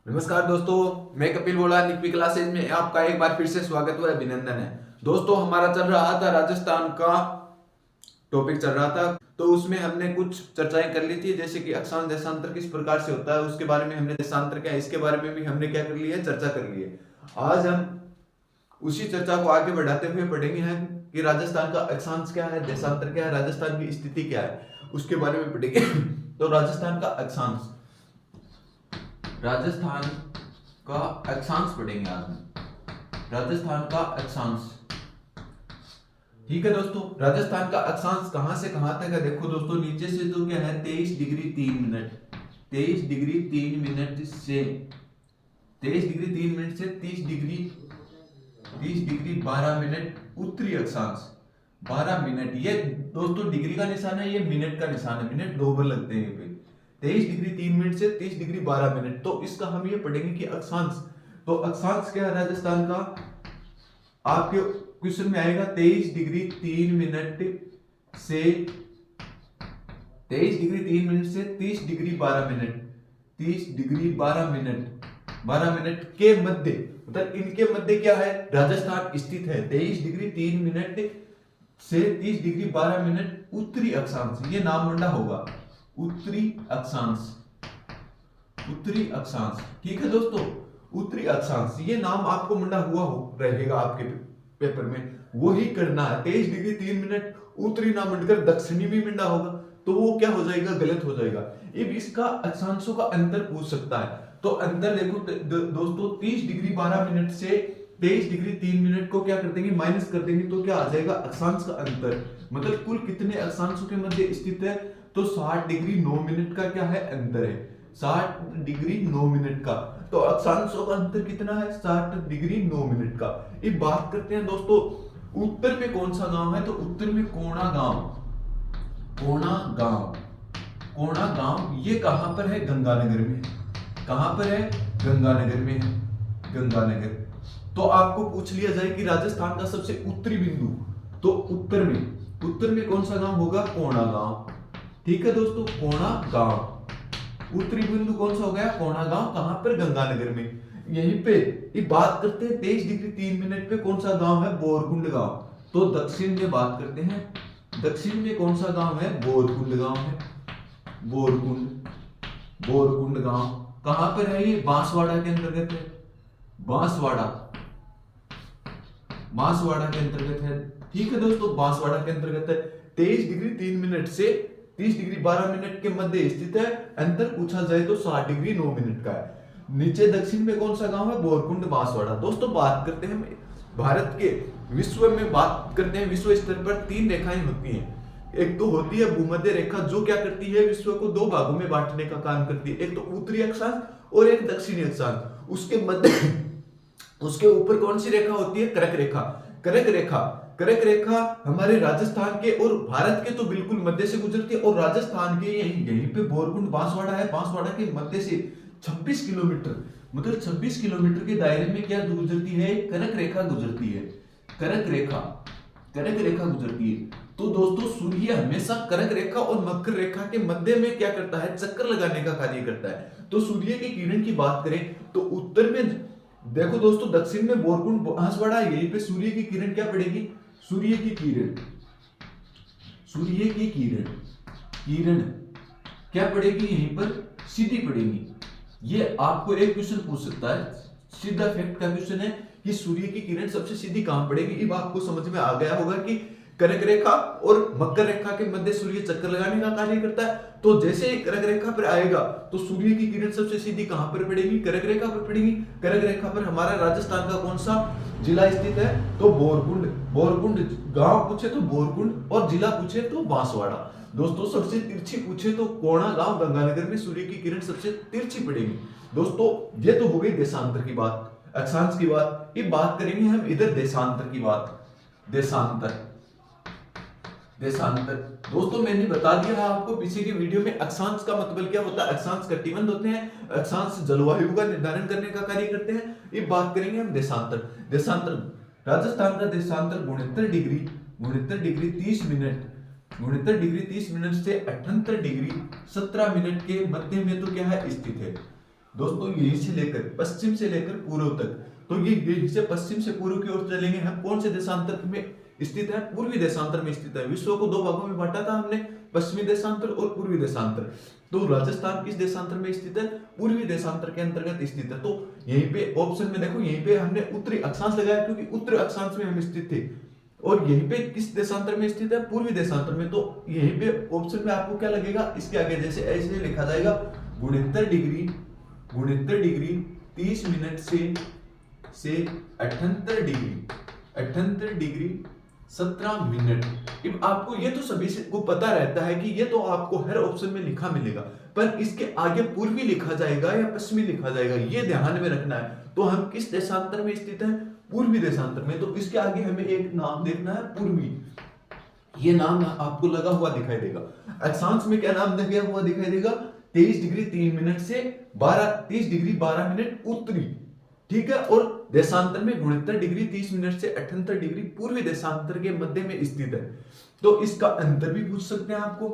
नमस्कार दोस्तों, मैं कपिल बोला निकवी क्लासेज में आपका एक बार फिर से स्वागत व अभिनंदन है। दोस्तों, हमारा चल रहा था राजस्थान का टॉपिक चल रहा था, तो उसमें हमने कुछ चर्चाएं कर ली थी, जैसे कि अक्षांश देशांतर किस प्रकार से होता है, उसके बारे में हमने देशांतर क्या है इसके बारे में भी हमने क्या कर लिया है, चर्चा कर ली है। आज हम उसी चर्चा को आगे बढ़ाते हुए पढ़ेंगे हैं कि राजस्थान का अक्षांश क्या है, देशांतर क्या है, राजस्थान की स्थिति क्या है, उसके बारे में पढ़ेंगे। तो राजस्थान का अक्षांश, राजस्थान का अक्षांश पढ़ेंगे आज हम। राजस्थान का अक्षांश, ठीक है दोस्तों। राजस्थान का अक्षांश कहां से कहां तक है, देखो दोस्तों, नीचे से तो क्या है 23 डिग्री 3 मिनट, 23 डिग्री 3 मिनट से 23 डिग्री 3 मिनट से 30 डिग्री 12 मिनट उत्तरी अक्षांश, 12 मिनट। ये दोस्तों डिग्री का निशान है, ये मिनट का निशान है, मिनट दो बार लगते हैं पे। 23 डिग्री 3 मिनट से 30 डिग्री 12 मिनट, तो इसका हम ये पढ़ेंगे कि अक्षांश, तो अक्षांश क्या है राजस्थान का, आपके क्वेश्चन में आएगा 23 डिग्री 3 मिनट से 23 डिग्री 3 मिनट से 30 degree 12 minute, 30 degree 12 minute, 12 minute के मध्य, मतलब इनके मध्य क्या है राजस्थान स्थित है। 23 डिग्री 3 मिनट से 30 डिग्री 12 मिनट उत्तरी अक्षांश, ये नाम मंडा होगा उत्तरी अक्षांश, उत्तरी अक्षांश, ठीक है दोस्तों। उत्तरी अक्षांश ये नाम आपको मंडा हुआ हो रहेगा आपके पेपर में, वही करना है। 23 डिग्री 3 मिनट उत्तरी ना मंडकर दक्षिणी भी मंडा होगा तो वो क्या हो जाएगा, गलत हो जाएगा। अब इसका अक्षांशों का अंतर पूछ सकता है, तो अंतर देखो दोस्तों, 30 डिग्री 12 मिनट से 23 डिग्री 3 मिनट को क्या कर देंगे, माइनस कर देंगे, तो क्या आ जाएगा अक्षांश का अंतर, मतलब कुल कितने अक्षांशों के मध्य स्थित है, तो 60 डिग्री 9 मिनट का क्या है अंतर है, 60 डिग्री 9 मिनट का। तो अक्षांशों का अंतर कितना है, 60 डिग्री 9 मिनट का। अब बात करते हैं दोस्तों, उत्तर में कौन सा गांव है, तो उत्तर में कोणा गांव, कोणा गांव, कोणा गांव ये कहां पर है, गंगानगर में। कहां पर है, गंगानगर में है, गंगानगर। तो आपको पूछ लिया जाए कि राजस्थान का सबसे उत्तरी बिंदु, तो उत्तर में कौन सा गांव होगा, कोणा गांव, ठीक है दोस्तों, कोणा गांव। उत्तरी बिंदु कौन सा हो गया, कोणा गांव, कहां पर, गंगानगर में। यहीं पे ये बात करते हैं 23 डिग्री 3 मिनट पे कौन सा गांव है, बोरकुंड गांव। तो दक्षिण में बात करते हैं, दक्षिण में कौन सा गांव है, बोरकुंड गांव है, बोरकुंड, बोरकुंड गांव कहां पर है, ये बांसवाड़ा के अंतर्गत है, बांसवाड़ा, बांसवाड़ा के अंतर्गत है, ठीक है दोस्तों, बांसवाड़ा के अंतर्गत है। 23 डिग्री 3 मिनट से 30 डिग्री 12 मिनट के मध्य स्थित है। अंतर पूछा जाए तो 60 डिग्री 9 मिनट का है। नीचे दक्षिण में कौन सा गांव है, बोरकुंड, बांसवाड़ा। दोस्तों बात करते हैं भारत के, विश्व में बात करते हैं, विश्व स्तर पर 3 रेखाएं होती हैं। एक तो होती है भूमध्य रेखा, जो क्या करती है, विश्व को 2 भागों में बांटने का काम करती है, एक तो उत्तरी अक्षांश और एक दक्षिणी अक्षांश। उसके मध्य उसके ऊपर कौन सी रेखा होती है, कर्क रेखा, कर्क रेखा, कर्क रेखा हमारे राजस्थान के और भारत के तो बिल्कुल मध्य से गुजरती है, और राजस्थान के यहीं पे बोरकुंड बांसवाड़ा है, बांसवाड़ा के मध्य से 26 किलोमीटर, मतलब 26 किलोमीटर के दायरे में क्या गुजरती है, कर्क रेखा गुजरती है, कर्क रेखा, कर्क रेखा गुजरती है। तो दोस्तों सूर्य हमेशा कर्क रेखा और मकर रेखा के मध्य में क्या करता है, चक्कर लगाने का कार्य करता है। तो सूर्य की किरण की बात करें तो उत्तर में देखो दोस्तों, दक्षिण में बोरकुंड बांसवाड़ा, यहीं पे सूर्य की किरण क्या पड़ेगी, सूर्य की किरण, सूर्य की किरण, किरण क्या पड़ेगी, यहीं पर सीधी पड़ेगी। ये आपको एक क्वेश्चन पूछ सकता है, सीधा फैक्ट का क्वेश्चन है कि सूर्य की किरण सबसे सीधी कहां पड़ेगी। अब आपको समझ में आ गया होगा कि कर्क रेखा और मकर रेखा के मध्य सूर्य चक्कर लगाने का कार्य करता है। तो जैसे ही कर्क रेखा पर आएगा तो सूर्य की किरण सबसे सीधी कहां पर पड़ेगी, कर्क रेखा पर पड़ेगी। कर्क रेखा पर हमारा राजस्थान का कौन सा जिला स्थित है, तो बोरकुंड, बोरकुंड गांव पूछे तो बोरकुंड और जिला पूछे तो बांसवाड़ा। दोस्तों सबसे तिरछी पूछे तो कोणा गांव, गंगानगर में सूर्य की किरण सबसे तिरछी पड़ेगी। दोस्तों ये तो हो गई देशांतर की बात, अक्षांश की बात। ये बात करेंगे हम इधर देशांतर की बात, देशांतर, देशांतर। दोस्तों मैंने बता दिया आपको पीछे की वीडियो में अक्षांश का मतलब क्या होता है, अक्षांश कटिबंध होते हैं, अक्षांश जलवायु का निर्धारण करने का कार्य करते हैं। ये बात करेंगे हम देशांतर, देशांतर राजस्थान का देशांतर 69 degree, 69 degree 30 minute, 69 degree 30 minute से 78 डिग्री 17 मिनट के मध्य में तो क्या है स्थित है, दोस्तों यहीं से लेकर पश्चिम से लेकर पूर्व तक, तो ये यहीं से पश्चिम से पूर्व की ओर चलेंगे हम, कौन से देशांतर में स्थित है? पूर्वी देशांतर में स्थित है। विश्व को दो भागों में बांटा था हमने, पश्चिमी देशांतर और पूर्वी देशांतर। तो राजस्थान किस देशांतर में स्थित है? पूर्वी देशांतर के अंतर्गत स्थित है। तो यहीं पे ऑप्शन में देखो, यहीं पे हमने उत्तरी अक्षांश लगाया क्योंकि उत्तरी अक्षांश में हम स्थित थे, और यहीं पे किस देशांतर में स्थित है? पूर्वी देशांतर में। तो यहीं पे ऑप्शन में आपको क्या लगेगा? इसके आगे जैसे ऐसे लिखा जाएगा, 69 डिग्री 30 मिनट से 78 डिग्री 17 मिनट। अब आपको ये तो सभी को पता रहता है कि ये तो आपको हर ऑप्शन में लिखा मिलेगा, पर इसके आगे पूर्वी लिखा जाएगा या पश्चिमी लिखा जाएगा, ये ध्यान में रखना है। तो हम किस देशांतर में स्थित है? पूर्वी देशांतर में। तो इसके आगे हमें एक नाम देखना है, पूर्वी। ये नाम आपको लगा हुआ दिखाई देगा। अक्षांश में क्या नाम लगा हुआ दिखाई देगा? 23 डिग्री 3 मिनट से 30 डिग्री 12 मिनट उत्तरी, ठीक है। और देशांतर में 69 डिग्री 30 मिनट से 78 डिग्री पूर्वी देशांतर के मध्य में स्थित है। तो इसका अंतर भी पूछ सकते हैं आपको।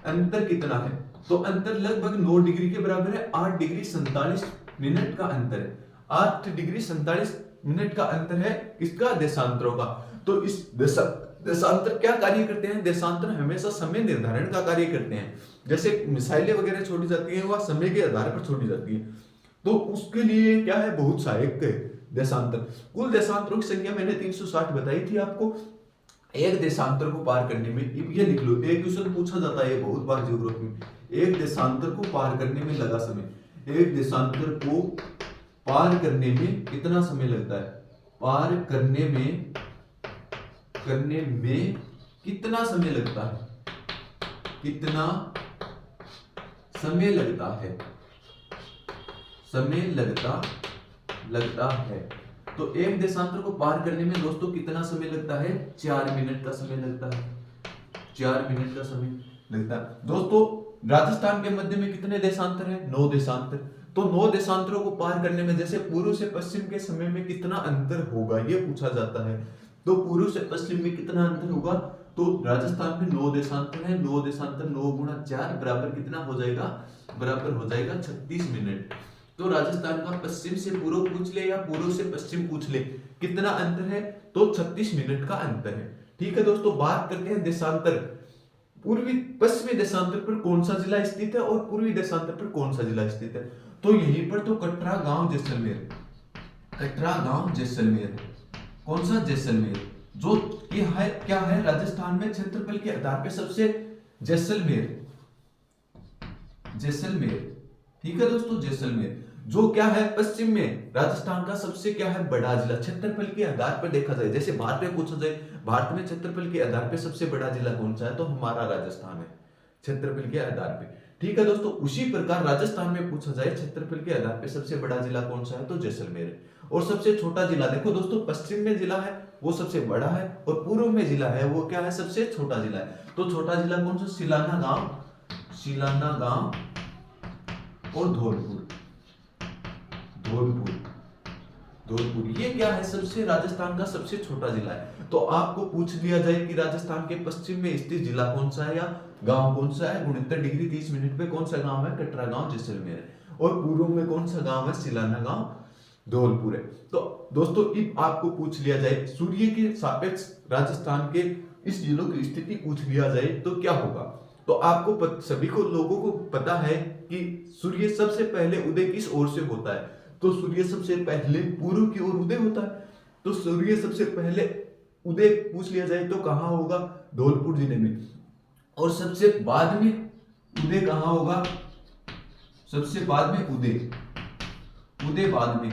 अंतर कितना है? तो अंतर लगभग 9 डिग्री के बराबर है। 8 डिग्री 47 मिनट का अंतर है। 8 डिग्री 47 मिनट का अंतर है किसका? देशांतरों का। तो इस देशांतर क्या कार्य करते हैं? देशांतर हमेशा समय निर्धारण का कार्य करते हैं। जैसे मिसाइलें वगैरह छोड़ी जाती हैं, वह समय के आधार पर छोड़ी जाती हैं, तो उसके लिए क्या है? बहुत सहायक है देशांतर। कुल देशांतरों की संख्या मैंने 360 बताई थी आपको। एक देशांतर को पार करने में, ये लिख लो, एक क्वेश्चन पूछा जाता है बहुत बार ज्योग्राफी में, एक देशांतर को पार करने में लगा समय। एक देशांतर को पार करने में कितना समय लगता है? पार करने में कितना समय लगता है? कितना समय लगता है? समय लगता है। तो एक देशांतर को पार करने में दोस्तों कितना समय लगता है? 4 मिनट का समय लगता है। 4 मिनट का समय लगता है। दोस्तों राजस्थान के मध्य में कितने देशांतर है? 9 देशांतर। तो 9 देशांतरों को पार करने में जैसे पूर्व से पश्चिम के समय में कितना अंतर होगा, यह पूछा जाता है। तो पूर्व से पश्चिम में कितना अंतर होगा? तो राजस्थान में 9 देशांतर है। 9 देशांतर 9 गुणा 4 बराबर कितना हो जाएगा? बराबर हो जाएगा 36 मिनट। तो राजस्थान का पश्चिम से पूर्व पूछ ले या पूर्व से पश्चिम पूछ ले, कितना अंतर है? तो 36 मिनट का अंतर है। ठीक है दोस्तों, बात करते हैं देशांतर। पूर्वी पश्चिमी देशांतर पर कौन सा जिला स्थित है और पूर्वी देशांतर पर कौन सा जिला स्थित है? तो यहीं पर तो कटरा गांव जैसलमेर। कौन सा? जैसलमेर। जो ये है क्या है? राजस्थान में क्षेत्रफल के आधार पर सबसे जैसलमेर। ठीक है दोस्तों, जैसलमेर जो क्या है? पश्चिम में राजस्थान का सबसे क्या है? बड़ा जिला। क्षेत्रफल के आधार पर देखा जाए, जैसे भारत में पूछा जाए भारत में क्षेत्रफल के आधार पर सबसे बड़ा जिला कौन सा है, तो हमारा राजस्थान है क्षेत्रफल के आधार पे। ठीक है दोस्तों, उसी प्रकार राजस्थान में पूछा जाए क्षेत्रफल के आधार पे सबसे बड़ा जिला कौन सा है, तो जैसलमेर है। और सबसे छोटा जिला देखो दोस्तों, पश्चिम में जिला है वो सबसे बड़ा है, और पूर्व में जिला है वो क्या है? सबसे छोटा जिला है। तो छोटा जिला कौन सा? सिलाना गांव और धौलपुर। ये क्या है? सबसे राजस्थान का सबसे छोटा जिला है। तो आपको पूछ लिया जाए कि राजस्थान के पश्चिम में स्थित जिला कौन सा है या गांव कौन सा है? 69 डिग्री 30 मिनट पे कौन सा गांव है? कटरा गांव जैसलमेर है। और पूर्व में कौन सा गांव है? सिलाना गांव धौलपुर है। तो दोस्तों अब आपको पूछ लिया जाए सूर्य के सापेक्ष राजस्थान के इस जिलों की स्थिति पूछ लिया जाए तो क्या होगा? तो आपको सभी को लोगों को पता है कि सूर्य सबसे पहले उदय किस ओर से होता है, तो सूर्य सबसे पहले पूर्व की ओर उदय होता है। तो सूर्य सबसे पहले उदय पूछ लिया जाए तो कहां होगा? धौलपुर जिले में। और सबसे बाद में उदय कहां होगा? सबसे बाद में उदय बाद में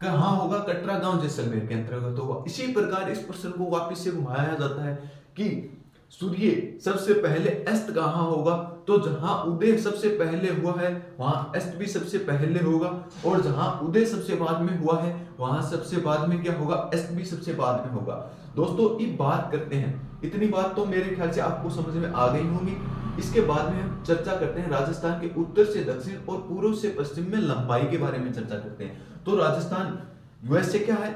कहां होगा? कटरा गांव जैसलमेर के अंतर्गत होगा। इसी प्रकार इस प्रश्न को वापस से घुमाया जाता है कि सूर्य सबसे पहले अस्त कहां होगा, तो जहां उदय सबसे पहले हुआ है वहां अस्त भी सबसे पहले होगा, और जहां उदय सबसे बाद में हुआ है वहां सबसे बाद में क्या होगा? अस्त भी सबसे बाद में होगा। दोस्तों अब बात करते हैं, इतनी बात तो मेरे ख्याल से आपको समझ में आ गई होगी। इसके बाद में हम चर्चा करते हैं राजस्थान के उत्तर से दक्षिण और पूर्व से पश्चिम में लंबाई के बारे में चर्चा करते हैं। तो राजस्थान वैसे क्या है?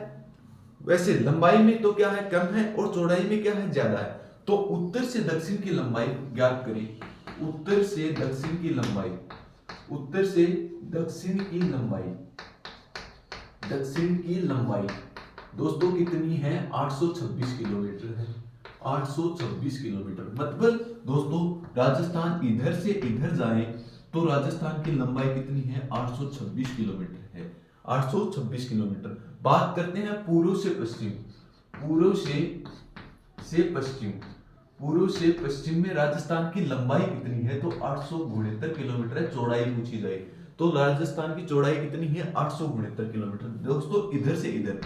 वैसे लंबाई में तो क्या है? कम है, और चौड़ाई में क्या है? ज्यादा है। तो उत्तर से दक्षिण की लंबाई ज्ञात करें। उत्तर से दक्षिण की लंबाई उत्तर से दक्षिण की लंबाई, दक्षिण की लंबाई दोस्तों कितनी है? 826 किलोमीटर है। 826 किलोमीटर मतलब दोस्तों राजस्थान इधर से इधर जाए तो राजस्थान की लंबाई कितनी है? 826 किलोमीटर है। 826 किलोमीटर। बात करते हैं पूर्व से पश्चिम, पूर्व से पश्चिम, पूर्व से पश्चिम में राजस्थान की लंबाई कितनी है? तो 869 किलोमीटर है। चौड़ाई पूछी जाए तो राजस्थान की चौड़ाई कितनी है? 869 किलोमीटर। दोस्तों इधर से इधर,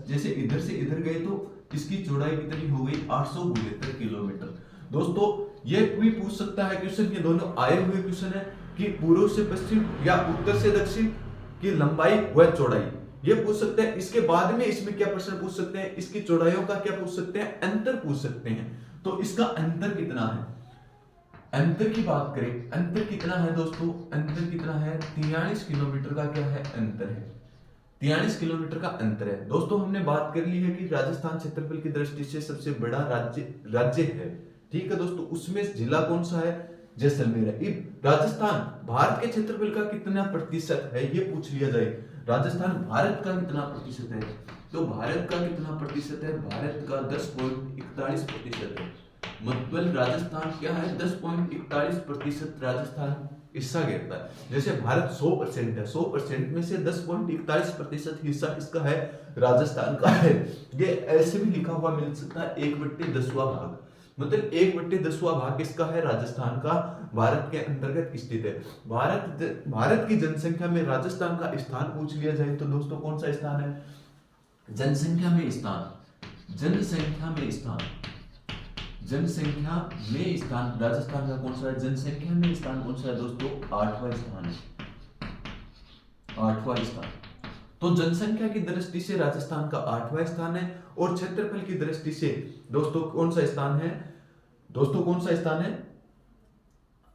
जैसे इधर से इधर गए तो इसकी चौड़ाई कितनी हो गई? 869 किलोमीटर। दोस्तों ये भी पूछ सकता है क्वेश्चन, ये दोनों आए हुए क्वेश्चन है कि पूर्व से पश्चिम या उत्तर से दक्षिण की लंबाई व चौड़ाई, ये पूछ सकते हैं। इसके बाद में इसमें क्या प्रश्न पूछ सकते हैं? इसकी चौड़ाइयों का क्या पूछ सकते हैं? अंतर पूछ सकते हैं। तो इसका अंतर कितना है? अंतर की बात करें, अंतर कितना है दोस्तों? अंतर कितना है? 43 किलोमीटर का क्या है? अंतर है। 43 किलोमीटर का अंतर है। दोस्तों हमने बात कर ली है कि राजस्थान क्षेत्रफल की दृष्टि से सबसे बड़ा राज्य है। ठीक है दोस्तों, उसमें जिला कौन सा है? जैसलमेर है। राजस्थान भारत के क्षेत्रफल का कितना प्रतिशत है ये पूछ लिया जाए, राजस्थान भारत का कितना प्रतिशत है? तो भारत का कितना प्रतिशत है? भारत का 10.41% है। मतलब राजस्थान क्या है? 10.41% राजस्थान हिस्सा घेरता है। जैसे भारत 100% है, 100% में से 10.41% हिस्सा किसका है? राजस्थान का है। ये ऐसे भी लिखा हुआ मिल सकता है 1/10वां भाग, मतलब 1/10वां भाग किसका है? राजस्थान का, भारत के अंतर्गत स्थित है। भारत की जनसंख्या में राजस्थान का स्थान पूछ लिया जाए तो दोस्तों कौन सा स्थान है? जनसंख्या में स्थान, जनसंख्या में स्थान, जनसंख्या में स्थान राजस्थान का कौन सा है? जनसंख्या में स्थान कौन सा है दोस्तों? 8वां स्थान है, 8वां स्थान। तो जनसंख्या की दृष्टि से राजस्थान का 8वां स्थान है और क्षेत्रफल की दृष्टि से दोस्तों कौन सा स्थान है? दोस्तों कौन सा स्थान है?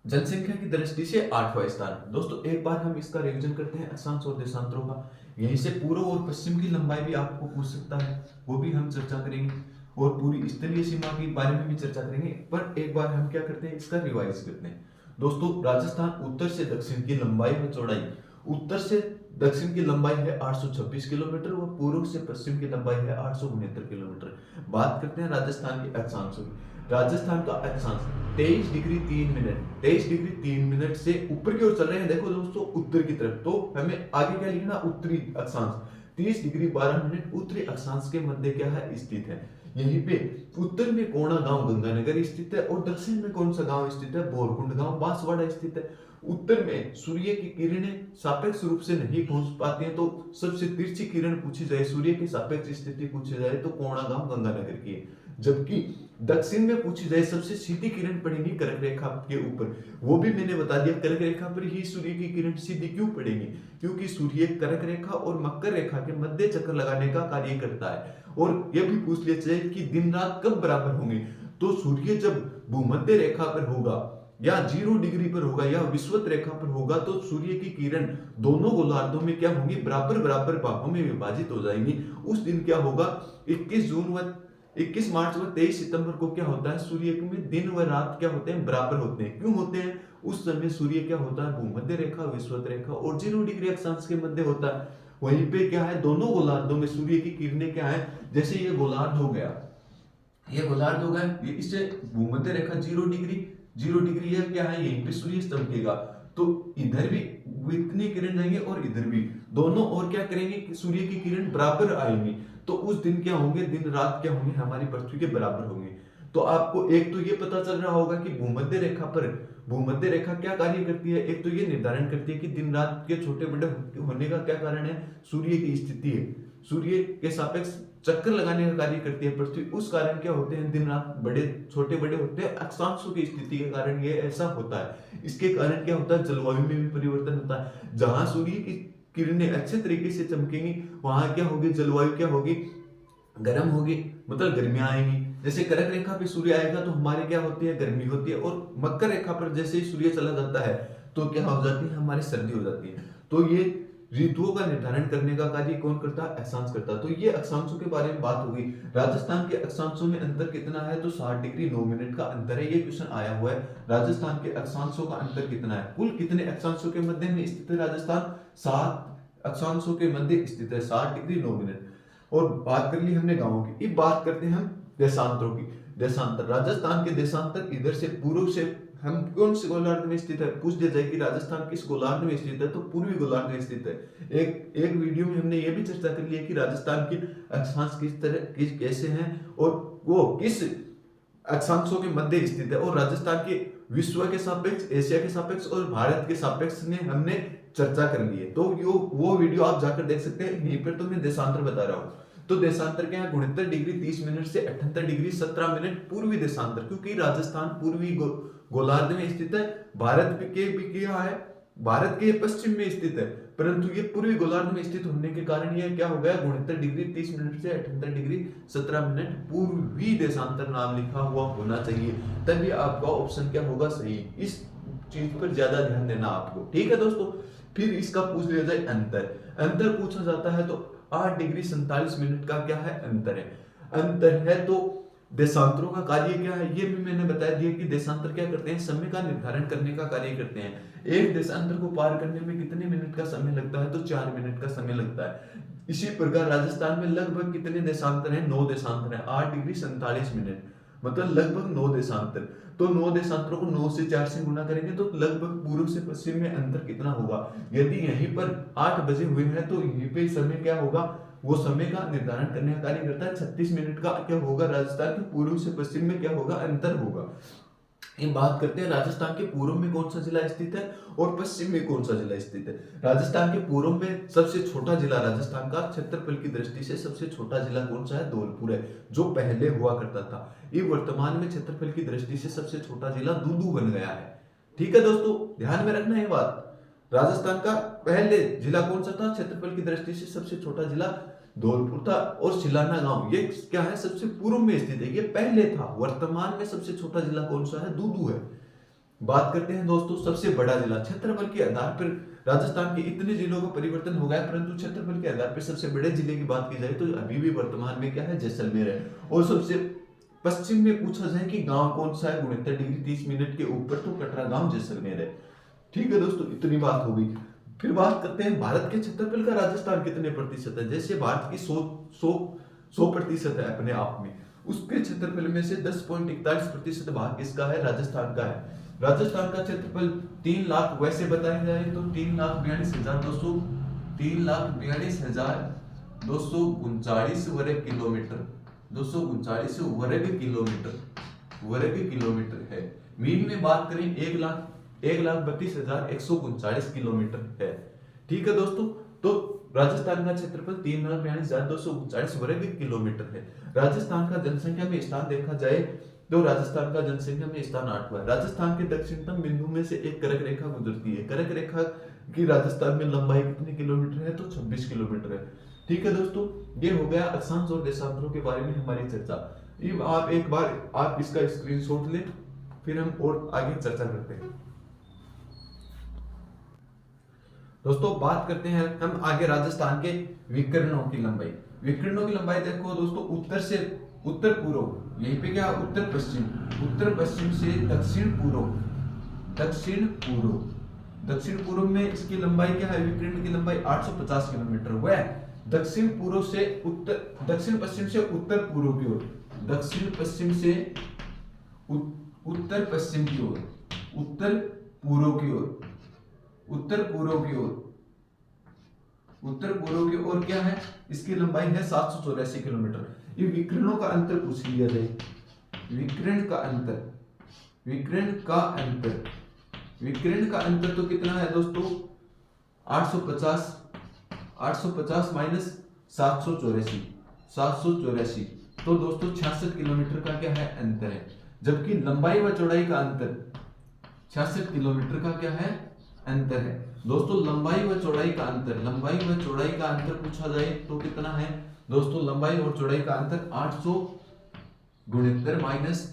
जनसंख्या की दृष्टि से 8वां स्थान। दोस्तों एक बार हम इसका रिवीजन करते हैं अक्षांश और देशांतरों का। यहीं से पूर्व और पश्चिम की लंबाई भी आपको पूछ सकता है, वो भी हम चर्चा करेंगे और पूरी स्थलीय सीमा के बारे में भी चर्चा करेंगे। पर एक बार हम क्या करते हैं, इसका रिवाइज करते हैं। दोस्तों राजस्थान उत्तर से दक्षिण की लंबाई व चौड़ाई, उत्तर से दक्षिण की लंबाई है 826 किलोमीटर व पूर्व से पश्चिम की लंबाई है 869 किलोमीटर। बात करते हैं राजस्थान के अक्षांशों की। राजस्थान का अक्षांश 23 डिग्री 3 मिनट, 23 डिग्री 3 मिनट से ऊपर की ओर चल रहे हैं। देखो दोस्तों उत्तर की तरफ, तो हमें आगे क्या लिखना? उत्तरी अक्षांश 30 डिग्री 12 मिनट उत्तरी अक्षांश के मध्य क्या है? स्थित है। यहीं पे उत्तर में कोणा गांव गंगानगर स्थित है और दक्षिण में कौन सा गांव स्थित है? बोरकुंड गांव बांसवाड़ा स्थित है। उत्तर में सूर्य की किरणें सापेक्ष रूप से नहीं पहुंच पाती हैं, तो सबसे तिरछी किरण पूछी जाए, सूर्य की सापेक्ष स्थिति पूछी जाए तो कोणा गांव गंगानगर की है। जबकि दक्षिण में पूछी जाए सबसे सीधी किरण पड़ेगी कर्क रेखा के ऊपर। वो भी मैंने बता दिया, कर्क रेखा पर ही सूर्य की किरण सीधी क्यों पड़ेगी? क्योंकि सूर्य कर्क रेखा और मकर रेखा के मध्य चक्कर लगाने का कार्य करता है। और यह भी पूछ लिया जाए कि दिन रात कब बराबर होंगे? तो सूर्य जब भूमध्य रेखा पर होगा या 0 डिग्री पर होगा या विषुवत रेखा पर होगा तो सूर्य की किरण दोनों गोलार्धों में क्या होंगी? बराबर बराबर भागों में विभाजित हो जाएंगी। उस दिन क्या होगा? 21 मार्च व 23 सितंबर को क्या होता है? सूर्य में दिन व रात क्या होते हैं? बराबर होते हैं। क्यों होते हैं? उस समय सूर्य क्या होता है? भूमध्य रेखा, विषुवत रेखा और 0 डिग्री अक्षांश के मध्य होता है। वहीं पे क्या है? दोनों गोलार्धों में सूर्य की किरणें क्या है? जैसे ये गोलार्ध हो गया, ये गोलार्ध हो गया, इससे भूमध्य रेखा 0 डिग्री है, क्या है? यहीं पे सूर्य चमकेगा। तो इधर भी इतनी किरण जाएंगे और इधर भी, दोनों और क्या करेंगे? सूर्य की किरण बराबर आएंगी। तो उस दिन क्या होंगे? दिन रात क्या होंगे? हमारी पृथ्वी के बराबर होंगे। तो आपको एक तो ये पता चल रहा होगा कि भूमध्य रेखा पर भूमध्य रेखा क्या कार्य करती है? एक तो ये निर्धारण करती है कि दिन रात के छोटे बड़े होने का क्या कारण है? सूर्य की स्थिति है। सूर्य के सापेक्ष चक्कर लगाने का कार्य करती है पृथ्वी। उस कारण क्या होते हैं? दिन रात बड़े छोटे बड़े होते हैं, अक्षांशों की स्थिति के कारण ये ऐसा होता है। इसके कारण क्या होता है? जलवायु में भी परिवर्तन होता है। जहां सूर्य की किरणें अच्छे तरीके से चमकेंगी वहां क्या होगी? जलवायु क्या होगी? गर्म होगी, मतलब गर्मियां आएंगी। जैसे कर्क रेखा पे सूर्य आएगा तो हमारे क्या होती है? गर्मी होती है। और मकर रेखा पर जैसे ही सूर्य चला जाता है तो क्या हो जाती है? हमारी सर्दी हो जाती है। तो ये ऋतुओं का निर्धारण करने का कार्य कौन करता है? अक्षांश करता है। तो ये अक्षांशों के बारे में बात होगी। राजस्थान के अक्षांशों में अंतर कितना है? तो 60 डिग्री 9 मिनट का अंतर है। ये क्वेश्चन आया हुआ है, राजस्थान के अक्षांशों का अंतर कितना है? कुल कितने अक्षांशों के मध्य में स्थित है राजस्थान? 7 अक्षांशों के मध्य स्थित है, 60 डिग्री 9 मिनट। और बात कर ली हमने गांवों की, अब बात करते हैं हम देशांतरों की। देशांतर, राजस्थान के देशांतर इधर से पूर्व से हम कौन से गोलार्ध में स्थित है? पूछ दिया जाए कि राजस्थान किस गोलार्ध में स्थित है, तो पूर्वी गोलार्ध में स्थित है। एक वीडियो में हमने ये भी चर्चा कर ली है कि राजस्थान के अक्षांश किस तरह कैसे हैं और वो किस अक्षांशों के मध्य स्थित है, और राजस्थान के विश्व के सापेक्ष, एशिया के सापेक्ष और भारत के सापेक्ष में हमने चर्चा कर ली है। तो वो वीडियो आप जाकर देख सकते हैं। यहीं पर तो मैं देशांतर बता रहा हूँ। तो देशांतर क्या है? 69 डिग्री 30 मिनट से 78 डिग्री 17 मिनट पूर्वी देशांतर, क्योंकि राजस्थान पूर्वी गोलार्ध में स्थित है। भारत के भी क्या है? भारत के पश्चिम में स्थित है, परंतु ये पूर्वी गोलार्ध में स्थित होने के कारण ये क्या हो गया? 69 डिग्री 30 मिनट से 78 डिग्री 17 मिनट पूर्वी देशांतर नाम लिखा हुआ होना चाहिए, तभी आपका ऑप्शन क्या होगा? सही। इस चीज पर ज्यादा ध्यान देना आपको, ठीक है दोस्तों। फिर इसका पूछ लिया जाए अंतर। अंतर पूछा जाता है तो 8 डिग्री 47 मिनट का क्या है? अंतर है। अंतर है तो देशांतरों का कार्य क्या है? ये भी मैंने बता दिया कि देशांतर क्या करते हैं? समय का निर्धारण करने का कार्य करते हैं। एक देशांतर को पार करने में कितने मिनट का समय लगता है? तो 4 मिनट का समय लगता है। इसी प्रकार राजस्थान में लगभग कितने देशांतर हैं? 9 देशांतर हैं। 8 डिग्री 47 मिनट मतलब लगभग 9 देशांतर। तो 9 देशांतरों को 9 से 4 से गुना करेंगे तो लगभग पूर्व से पश्चिम में अंतर कितना होगा? यदि यहीं पर 8 बजे हुए हैं तो यहीं पे समय क्या होगा? वो समय का निर्धारण करने का कार्य करता है। 36 मिनट का क्या होगा? राजस्थान के पूर्व से पश्चिम में क्या होगा? अंतर होगा। इन बात करते हैं राजस्थान के पूर्व में कौन सा जिला स्थित है और पश्चिम में कौन सा जिला स्थित है। राजस्थान के पूर्व में सबसे छोटा जिला राजस्थान का क्षेत्रफल की दृष्टि से सबसे छोटा जिला कौन सा है? धौलपुर है, जो पहले हुआ करता था। ये वर्तमान में क्षेत्रफल की दृष्टि से सबसे छोटा जिला दूदू बन गया है। ठीक है दोस्तों, ध्यान में रखना है बात। राजस्थान का पहले जिला कौन सा था? क्षेत्रफल की दृष्टि से सबसे छोटा जिला धौलपुर था। और सिलाना गांव ये क्या है? सबसे पूर्व में स्थित है, ये पहले था। वर्तमान में सबसे छोटा जिला कौन सा है? दूदू है। बात करते हैं दोस्तों सबसे बड़ा जिला। क्षेत्रफल के आधार पर राजस्थान के इतने जिलों का परिवर्तन हो गया, परंतु क्षेत्रफल के आधार पर सबसे बड़े जिले की बात की जाए तो अभी भी वर्तमान में क्या है? जैसलमेर है। और सबसे पश्चिम में पूछा जाए कि गांव कौन सा है 69 डिग्री 30 मिनट के ऊपर, तो कटरा गांव जैसलमेर है। ठीक है दोस्तों, इतनी बात हो गई। फिर बात करते हैं भारत के क्षेत्रफल का राजस्थान कितने प्रतिशत है। जैसे भारत की 100% है अपने आप में, उसके क्षेत्रफल में से 10.41% भाग किसका है? राजस्थान का है। राजस्थान का क्षेत्रफल 3 लाख वैसे बताया जाए तो 3,42,239 वर्ग किलोमीटर, 239 वर्ग किलोमीटर है। मील में बात करें 1,32,139 किलोमीटर है। ठीक है दोस्तों, तो राजस्थान का क्षेत्रफल 3,42,239 वर्ग किलोमीटर है। राजस्थान का जनसंख्या में स्थान देखा जाए तो राजस्थान का जनसंख्या में स्थान 8वां है। राजस्थान के दक्षिणतम बिंदु में से एक कर्क रेखा गुजरती है। कर्क रेखा की राजस्थान में लंबाई कितने किलोमीटर है? तो 26 किलोमीटर है। ठीक है दोस्तों, ये हो गया अक्षांश और देशांतरों के बारे में हमारी चर्चा। आप एक बार आप इसका स्क्रीनशॉट लें, फिर हम और आगे चर्चा करते हैं। दोस्तों बात करते हैं हम आगे राजस्थान के विकर्णों की लंबाई। विकर्णों की लंबाई देखो दोस्तों, उत्तर से उत्तर पूर्व, यहीं पे क्या? उत्तर पश्चिम, उत्तर पश्चिम से दक्षिण पूर्व, दक्षिण पूर्व, दक्षिण पूर्व में इसकी लंबाई क्या है? विकर्ण की लंबाई 850 किलोमीटर। वह दक्षिण पूर्व से उत्तर, दक्षिण पश्चिम से उत्तर पूर्व की ओर, दक्षिण पश्चिम से उत्तर पश्चिम की ओर, उत्तर पूर्व की ओर, उत्तर पूर्व की ओर, उत्तर पूर्व की ओर क्या है? इसकी लंबाई है 784 किलोमीटर। ये विकर्णों का अंतर पूछ लिया जाए। विकर्ण का अंतर, विकर्ण का अंतर, विकर्ण का अंतर तो कितना है दोस्तों? 850 माइनस 784, 784। तो दोस्तों 66 किलोमीटर का क्या है? अंतर है। जबकि लंबाई व चौड़ाई का अंतर 66 किलोमीटर का क्या है? अंतर है। दोस्तों लंबाई व चौड़ाई का अंतर, लंबाई व चौड़ाई का अंतर पूछा जाए तो कितना है दोस्तों? लंबाई और चौड़ाई का अंतर 869 माइनस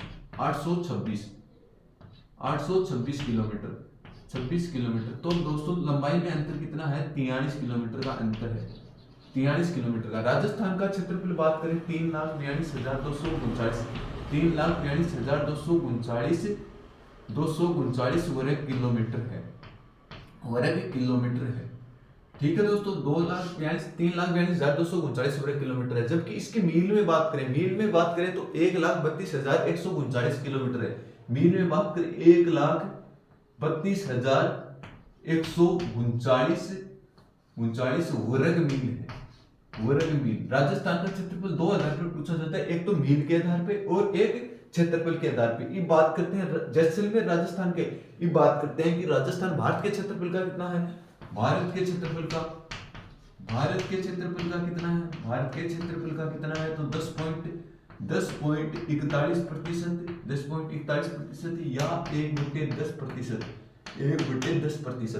826 किलोमीटर, 26 किलोमीटर। तो दोस्तों लंबाई में अंतर कितना है, 43 किलोमीटर का अंतर है, 43 किलोमीटर का। राजस्थान का क्षेत्रफल बात करें 3,42,239 3,42,239 वर्ग किलोमीटर है, वर्ग किलोमीटर है। ठीक है दोस्तों, 3,42,239 वर्ग किलोमीटर है। जबकि इसके मील में बात करें, मील में बात करें तो 1,32,139 किलोमीटर है। मील में बात करें 1,32,139 वर्ग मील है, वर्ग मील। राजस्थान का क्षेत्रफल दो आधार पर पूछा जाता है, एक तो मील के आधार पे और एक क्षेत्रफल के आधार पे। ये बात करते हैं जैसलमेर राजस्थान के, ये बात करते हैं कि राजस्थान भारत के क्षेत्रफल का कितना है, भारत के क्षेत्रफल का कितना है, भारत के क्षेत्रफल का कितना है, तो 10.41% या 1/10%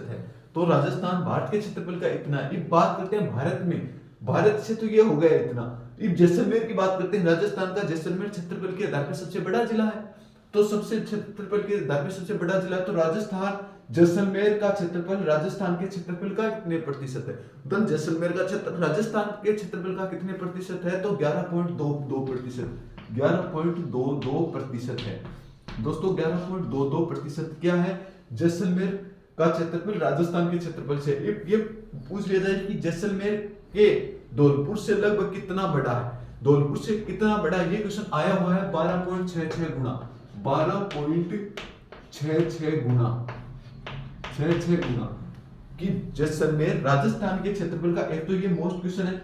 है। तो राजस्थान भारत के क्षेत्रफल का इतना। अब बात करते हैं भारत में, भारत से तो ये हो गया इतना। अब जैसलमेर की बात करते हैं, राजस्थान का जैसलमेर क्षेत्रफल के आधार पर सबसे बड़ा जिला है। तो सबसे क्षेत्रफल के आधार पर सबसे बड़ा जिला, तो राजस्थान जैसलमेर का क्षेत्रफल राजस्थान के क्षेत्रफल का कितने प्रतिशत है, तो जैसलमेर का क्षेत्रफल राजस्थान के क्षेत्रफल का कितने प्रतिशत है, तो 11.22% है दोस्तों, 11.22% क्या है, जैसलमेर का क्षेत्रफल राजस्थान के क्षेत्रफल से। ये पूछ लिया जाए कि जैसलमेर के धौलपुर से लगभग कितना बड़ा है, धौलपुर से कितना बड़ा है, ये क्वेश्चन आया हुआ है 12.66 गुना, 12.66 गुना कि जैसलमेर राजस्थान के क्षेत्रफल का। एक तो ये मोस्ट क्वेश्चन है,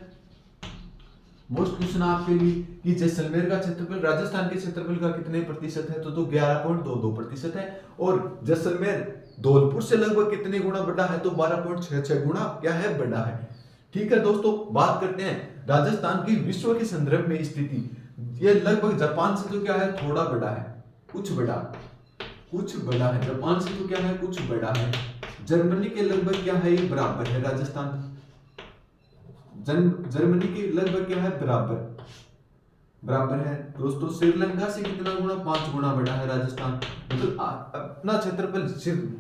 मोस्ट क्वेश्चन आपके लिए कि जैसलमेर का क्षेत्रफल राजस्थान के क्षेत्रफल का कितने प्रतिशत है, तो 11.22% है। और जैसलमेर धौलपुर से लगभग कितने गुना बड़ा है, तो 12.66 गुना क्या है, बड़ा है। ठीक है दोस्तों, बात करते हैं राजस्थान की विश्व के संदर्भ में स्थिति। ये लगभग जापान से तो क्या है, थोड़ा बड़ा है, कुछ बड़ा है। जापान से तो क्या है, कुछ बड़ा है। जर्मनी के लगभग क्या है, ये बराबर है राजस्थान, जर्मनी के लगभग क्या है, बराबर है दोस्तों। श्रीलंका से कितना गुना, 5 गुना बड़ा है राजस्थान। मतलब अपना क्षेत्रफल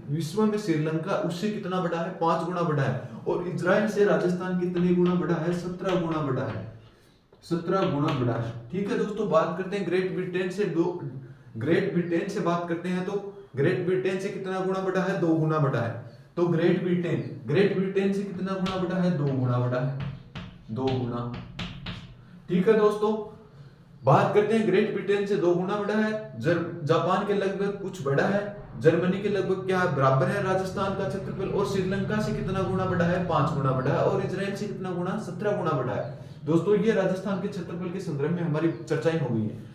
विश्व में श्रीलंका उससे कितना बड़ा है, 5 गुना बड़ा है। और इजराइल से राजस्थान कितने गुना बड़ा है, 17 गुना बड़ा है, 17 गुना बड़ा है। ठीक है दोस्तों, बात करते हैं ग्रेट ब्रिटेन से बात करते हैं, तो ग्रेट ब्रिटेन से कितना गुना बड़ा है, 2 गुना बड़ा है। तो ग्रेट ब्रिटेन से कितना गुना बड़ा है, 2 गुना बड़ा है, 2 गुना। ठीक है दोस्तों, बात करते हैं ग्रेट ब्रिटेन से 2 गुना बड़ा है, जापान के लगभग कुछ बड़ा है, जर्मनी के लगभग क्या बराबर है राजस्थान का क्षेत्रफल। और श्रीलंका से कितना गुना बड़ा है, 5 गुना बड़ा है। और इजराइल से कितना गुना, 17 गुना बड़ा है। दोस्तों ये राजस्थान के क्षेत्रफल के संदर्भ में हमारी चर्चाएं हो गई है।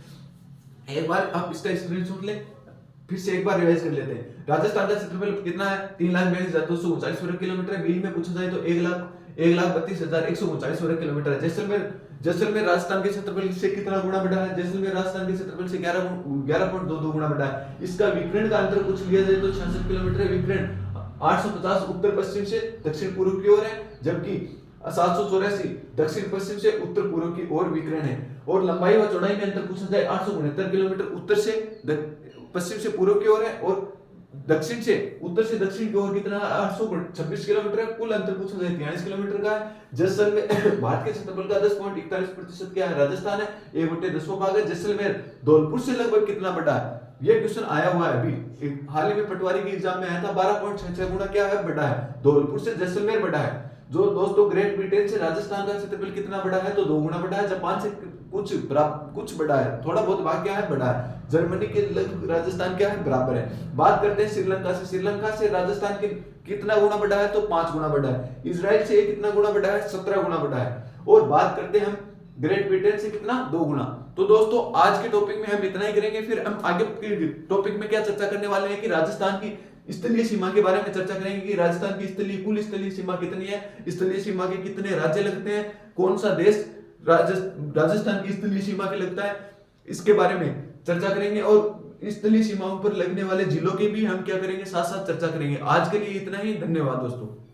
एक बार आप इसका स्क्रीनशॉट ले, फिर से एक बार रिवाइज कर लेते हैं। राजस्थान का क्षेत्रफल कितना है, 3,42,239 वर्ग किलोमीटर है। मील में पूछा जाए तो 1,32,139 वर्ग किलोमीटर है। जैसलमेर राजस्थान के क्षेत्रफल से कितना गुना बड़ा है, जैसलमेर राजस्थान के क्षेत्रफल से 11.22 गुना बड़ा है। इसका विकर्ण का अंतर कुछ लिया जाए तो 66 किलोमीटर है। विकर्ण 850 उत्तर पश्चिम से दक्षिण पूर्व की ओर है, जबकि 784 दक्षिण पश्चिम से उत्तर पूर्व की ओर विकर्ण है। और लंबाई व चौड़ाई में अंतर पूछा जाए 869 किलोमीटर उत्तर से पश्चिम से पूर्व की ओर है, और दक्षिण से उत्तर से दक्षिण की ओर कितना 826 किलोमीटर है। कुल अंतर पूछा जाए 43 किलोमीटर का है। जैसलमेर भारत के क्षेत्रफल का 10.41% क्या है, राजस्थान है, 1/10वां भाग है। जैसलमेर धौलपुर से लगभग कितना बड़ा है, ये क्वेश्चन आया हुआ है अभी हाल ही में पटवारी के एग्जाम में आया था। 12.66 गुना क्या है, बड़ा है, धौलपुर से जैसलमेर बड़ा है। जो दोस्तों ग्रेट ब्रिटेन से राजस्थान का क्षेत्रफल कितना बड़ा है, तो 2 गुना बड़ा है। जापान से कुछ बड़ा है, थोड़ा बहुत भाग क्या है, बड़ा है। जर्मनी के लगभग राजस्थान क्या है, बराबर है। बात करते हैं श्रीलंका से राजस्थान के कितना गुना बड़ा है, तो 5 गुना बड़ा है। इजराइल से कितना गुना बड़ा है, 17 गुना बड़ा है। और बात करते हैं हम ग्रेट ब्रिटेन से कितना, 2 गुना। तो दोस्तों आज के टॉपिक में हम इतना ही करेंगे। फिर हम आगे के टॉपिक में क्या चर्चा करने वाले हैं कि राजस्थान की स्थलीय सीमा के बारे में चर्चा करेंगे कि राजस्थान की कुल स्थलीय सीमा कितनी है, स्थलीय सीमा के कितने राज्य लगते हैं, कौन सा देश राजस्थान की स्थलीय सीमा के लगता है, इसके बारे में चर्चा करेंगे। और स्थलीय सीमाओं पर लगने वाले जिलों के भी हम क्या करेंगे, साथ साथ चर्चा करेंगे। आज के लिए इतना ही, धन्यवाद दोस्तों।